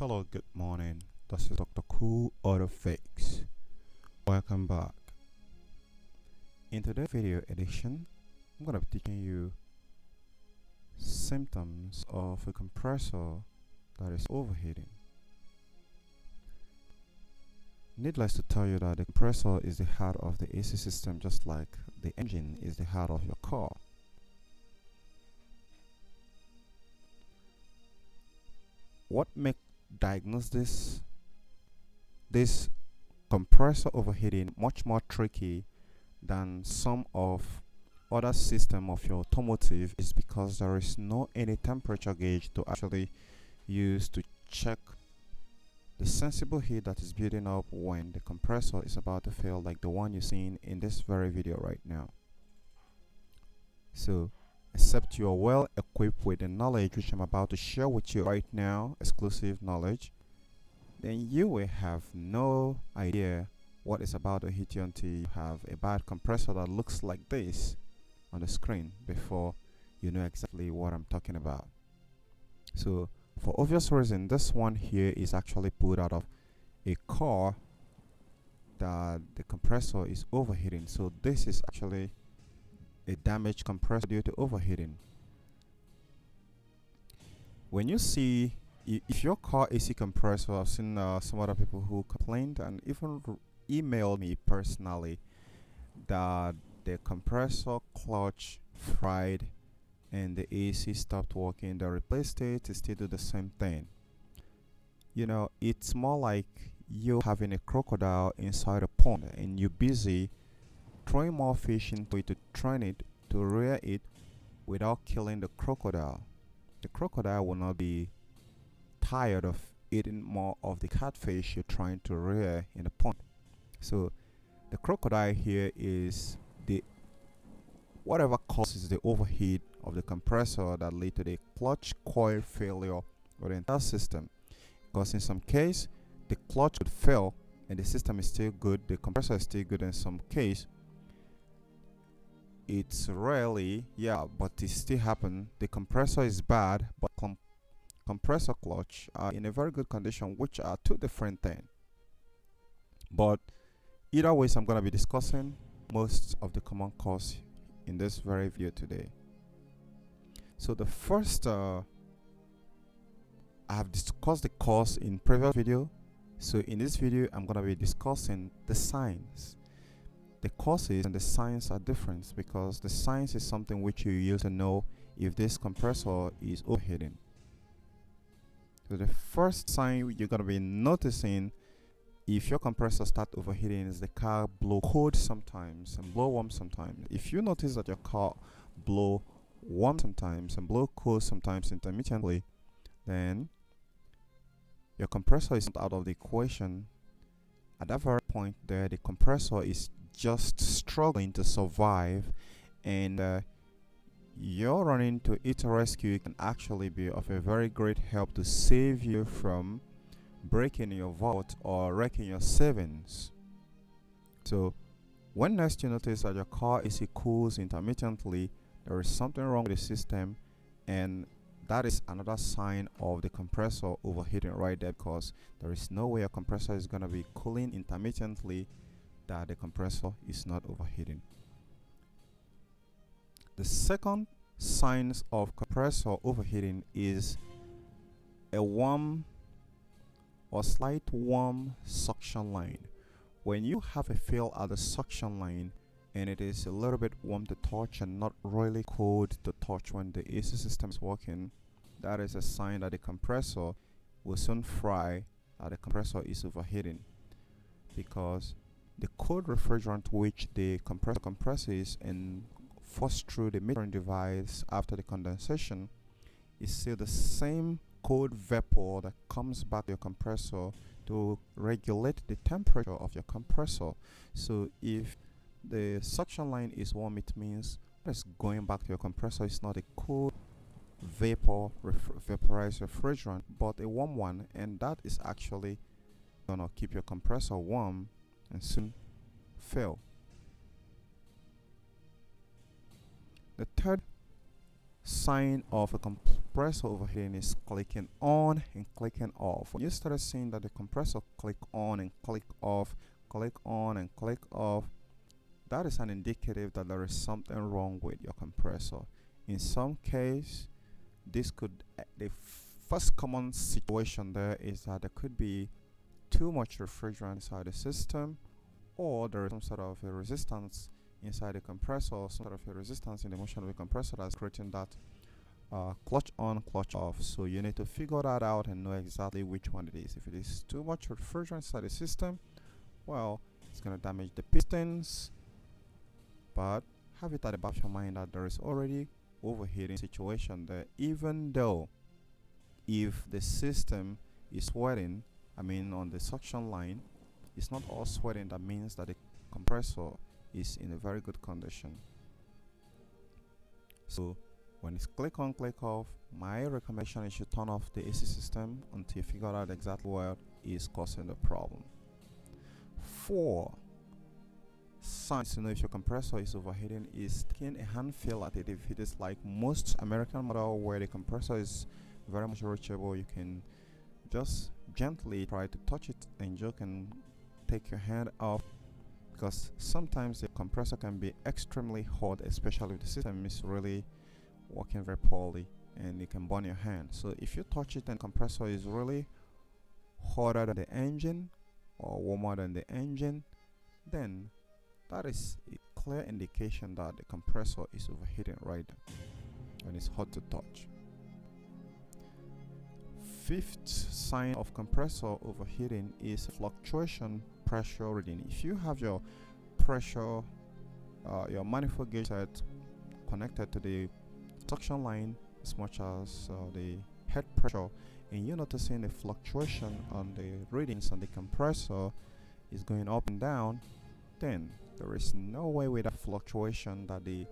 Hello, good morning. This is Dr. Cool Auto Fix. Welcome back. In today's video edition, I'm going to be teaching you symptoms of a compressor that is overheating. Needless to tell you that the compressor is the heart of the AC system, just like the engine is the heart of your car. What makes diagnose this compressor overheating much more tricky than some of other system of your automotive is because there is no any temperature gauge to actually use to check the sensible heat that is building up when the compressor is about to fail, like the one you're seeing in this very video right now. So except you are well equipped with the knowledge which I'm about to share with you right now, exclusive knowledge, then you will have no idea what is about to hit you until you have a bad compressor that looks like this on the screen before you know exactly what I'm talking about. So for obvious reason, this one here is actually put out of a car that the compressor is overheating. So this is actually a damaged compressor due to overheating. When you see if your car AC compressor, I've seen some other people who complained and even emailed me personally that the compressor clutch fried and the AC stopped working. They replaced it to still do the same thing. You know, it's more like you having a crocodile inside a pond and you're busy throwing more fish into it to train it to rear it without killing the crocodile. The crocodile will not be tired of eating more of the catfish you're trying to rear in the pond. So the crocodile here is the whatever causes the overheat of the compressor that lead to the clutch coil failure of the entire system. Because in some case the clutch would fail and the system is still good, the compressor is still good. In some case it's rarely, but it still happen. The compressor is bad, but compressor clutch are in a very good condition, which are two different things. But either ways, I'm going to be discussing most of the common cause in this very video today. So the first, I have discussed the cause in previous video. So in this video, I'm going to be discussing the signs. The causes and the signs are different because the signs is something which you use to know if this compressor is overheating. So the first sign you're going to be noticing if your compressor starts overheating is the car blow cold sometimes and blow warm sometimes. If you notice that your car blow warm sometimes and blow cold sometimes intermittently, then your compressor is not out of the equation. At that very point there, the compressor is just struggling to survive, and you're running to its rescue can actually be of a very great help to save you from breaking your vault or wrecking your savings. So when next you notice that your car AC cools intermittently, there is something wrong with the system, and that is another sign of the compressor overheating right there, because there is no way a compressor is going to be cooling intermittently that the compressor is not overheating. The second signs of compressor overheating is a warm or slight warm suction line. When you have a fail at the suction line and it is a little bit warm to touch and not really cold to touch when the AC system is working, that is a sign that the compressor will soon fry, that the compressor is overheating, because the cold refrigerant which the compressor compresses and force through the metering device after the condensation is still the same cold vapor that comes back to your compressor to regulate the temperature of your compressor. So if the suction line is warm, it means what is going back to your compressor is not a cold vapor vaporized refrigerant, but a warm one, and that is actually gonna keep your compressor warm and soon fail. The third sign of a compressor overheating is clicking on and clicking off. When you start seeing that the compressor click on and click off, click on and click off, that is an indicative that there is something wrong with your compressor. In some case, this could the first common situation there is that there could be too much refrigerant inside the system, or there is some sort of a resistance inside the compressor, or some sort of a resistance in the motion of the compressor that's creating that clutch on, clutch off. So you need to figure that out and know exactly which one it is. If it is too much refrigerant inside the system, well, it's going to damage the pistons, but have it at the back of your mind that there is already overheating situation there, even though if the system is sweating, I mean on the suction line, it's not all sweating, that means that the compressor is in a very good condition. So when it's click on, click off, my recommendation is you turn off the AC system until you figure out exactly what is causing the problem. 4 signs to know if your compressor is overheating is taking a hand feel at it. If it is like most American model where the compressor is very much reachable, you can just gently try to touch it and you can take your hand off, because sometimes the compressor can be extremely hot, especially if the system is really working very poorly, and it can burn your hand. So if you touch it and the compressor is really hotter than the engine or warmer than the engine, then that is a clear indication that the compressor is overheating right now and it's hot to touch. 5th sign of compressor overheating is fluctuation pressure reading. If you have your pressure, your manifold gauge set connected to the suction line as much as the head pressure, and you're noticing a fluctuation on the readings on the compressor is going up and down, then there is no way with that fluctuation that the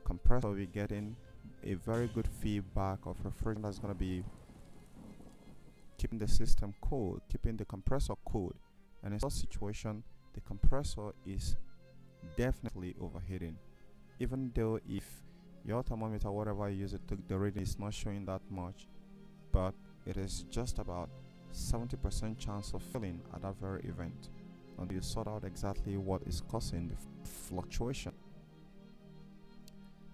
compressor will be getting a very good feedback of refrigerant that's going to be keeping the system cool, keeping the compressor cool. And in such situation, the compressor is definitely overheating. Even though if your thermometer, whatever you use it, the reading is not showing that much, but it is just about 70% chance of failing at that very event until you sort out exactly what is causing the fluctuation.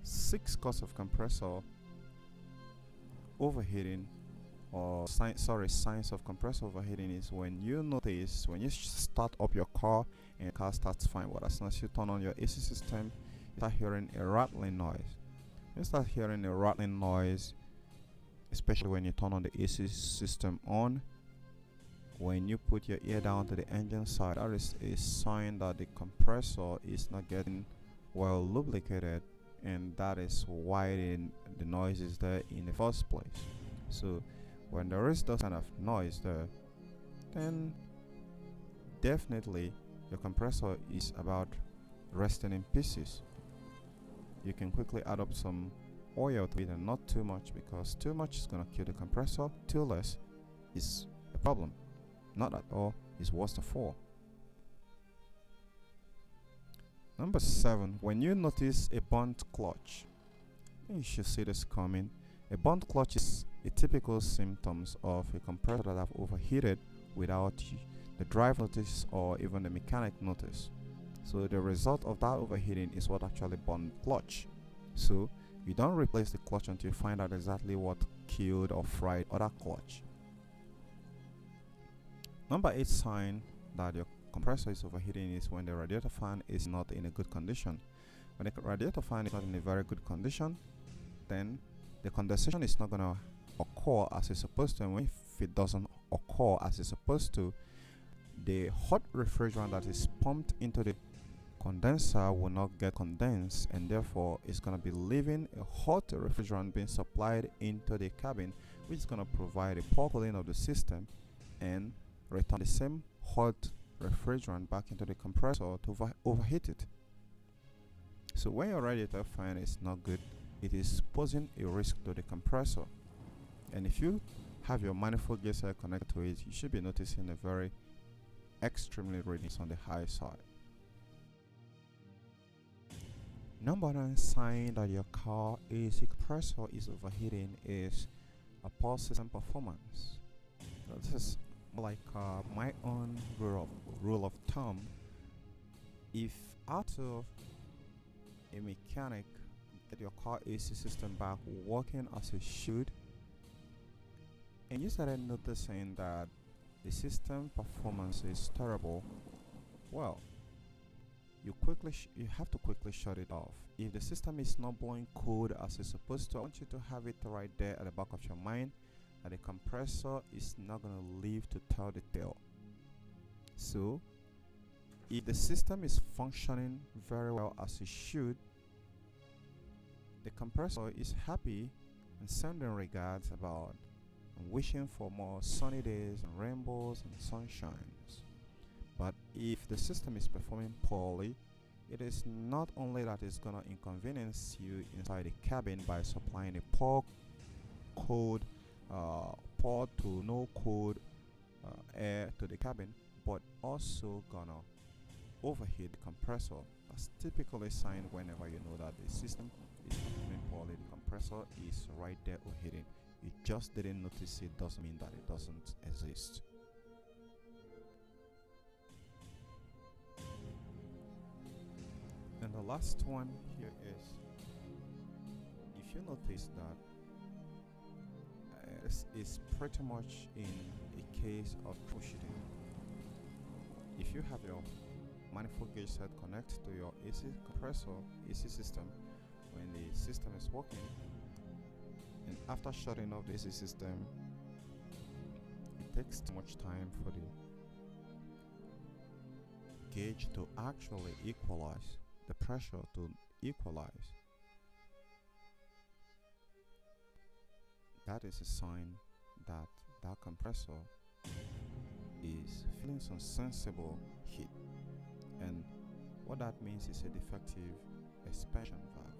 6th cause of compressor overheating, or signs of compressor overheating, is when you notice when you start up your car and the car starts fine, but as soon as you turn on your AC system, you start hearing a rattling noise. You start hearing a rattling noise, especially when you turn on the AC system on. When you put your ear down to the engine side, that is a sign that the compressor is not getting well lubricated, and that is why the noise is there in the first place. So when there is that kind of noise there, then definitely your compressor is about resting in pieces. You can quickly add up some oil to it, and not too much, because too much is going to kill the compressor, too less is a problem. Not at all is worst of all. Number 7, when you notice a burnt clutch, you should see this coming. A burnt clutch is a typical symptoms of a compressor that have overheated without the driver notice or even the mechanic notice. So the result of that overheating is what actually burned the clutch. So you don't replace the clutch until you find out exactly what killed or fried other clutch. Number 8 sign that your compressor is overheating is when the radiator fan is not in a good condition. When the radiator fan is not in a very good condition, then the condensation is not going to occur as it's supposed to, and if it doesn't occur as it's supposed to, the hot refrigerant that is pumped into the condenser will not get condensed, and therefore it's going to be leaving a hot refrigerant being supplied into the cabin, which is going to provide a poor cooling of the system and return the same hot refrigerant back into the compressor to overheat it. So when your radiator fan is not good, it is posing a risk to the compressor. And if you have your manifold gauge connected to it, you should be noticing a very extremely readings on the high side. Number 9 sign that your car AC compressor is overheating is a poor system performance. This is like my own rule of thumb. If out of a mechanic get your car AC system back working as it should, and you started noticing that the system performance is terrible, well, you have to quickly shut it off. If the system is not blowing cold as it's supposed to, I want you to have it right there at the back of your mind that the compressor is not going to live to tell the tale. So if the system is functioning very well as it should, the compressor is happy and sending regards about and wishing for more sunny days and rainbows and sunshines. But if the system is performing poorly, it is not only that it's gonna inconvenience you inside the cabin by supplying a poor to no cold air to the cabin, but also gonna overheat the compressor. That's typically a sign whenever you know that the system is performing poorly. The compressor is right there overheating. You just didn't notice it, doesn't mean that it doesn't exist. And the last one here is, if you notice that it's pretty much in a case of troubleshooting. If you have your manifold gauge set connected to your AC compressor, AC system, when the system is working, and after shutting off the AC system, it takes too much time for the gauge to actually equalize, the pressure to equalize. That is a sign that that compressor is feeling some sensible heat, and what that means is a defective expansion valve.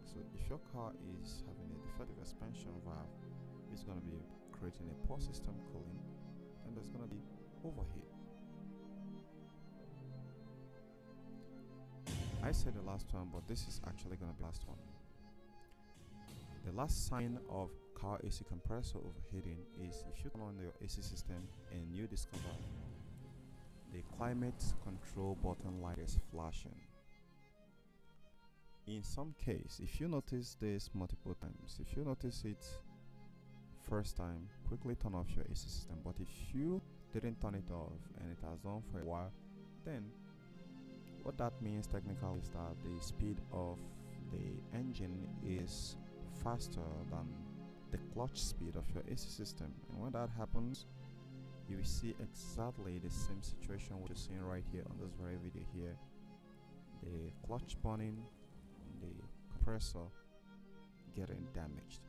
So if your car is having a defective expansion valve, it's going to be creating a poor system cooling, and there's going to be overheat. I said the last one, but this is actually going to be the last one. The last sign of car AC compressor overheating is if you turn on your AC system and you discover the climate control button light is flashing. In some case, if you notice this multiple times, if you notice it first time, quickly turn off your AC system. But if you didn't turn it off and it has on for a while, then what that means technically is that the speed of the engine is faster than the clutch speed of your AC system. And when that happens, you will see exactly the same situation which you're seeing right here on this very video here. The clutch burning, the compressor getting damaged.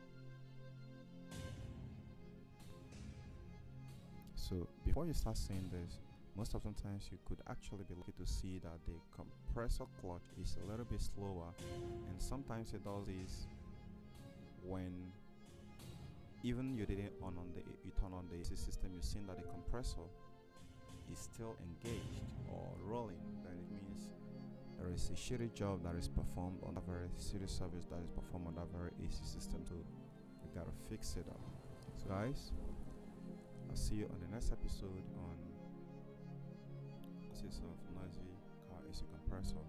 So before you start seeing this, most of the times you could actually be lucky to see that the compressor clutch is a little bit slower, and sometimes it does this when even you didn't you turn on the AC system, you've seen that the compressor is still engaged or rolling. Then it means there is a shitty job that is performed on that very shitty service that is performed on that very AC system. So you gotta fix it up. So guys, I'll see you on the next episode on causes of noisy car AC compressor.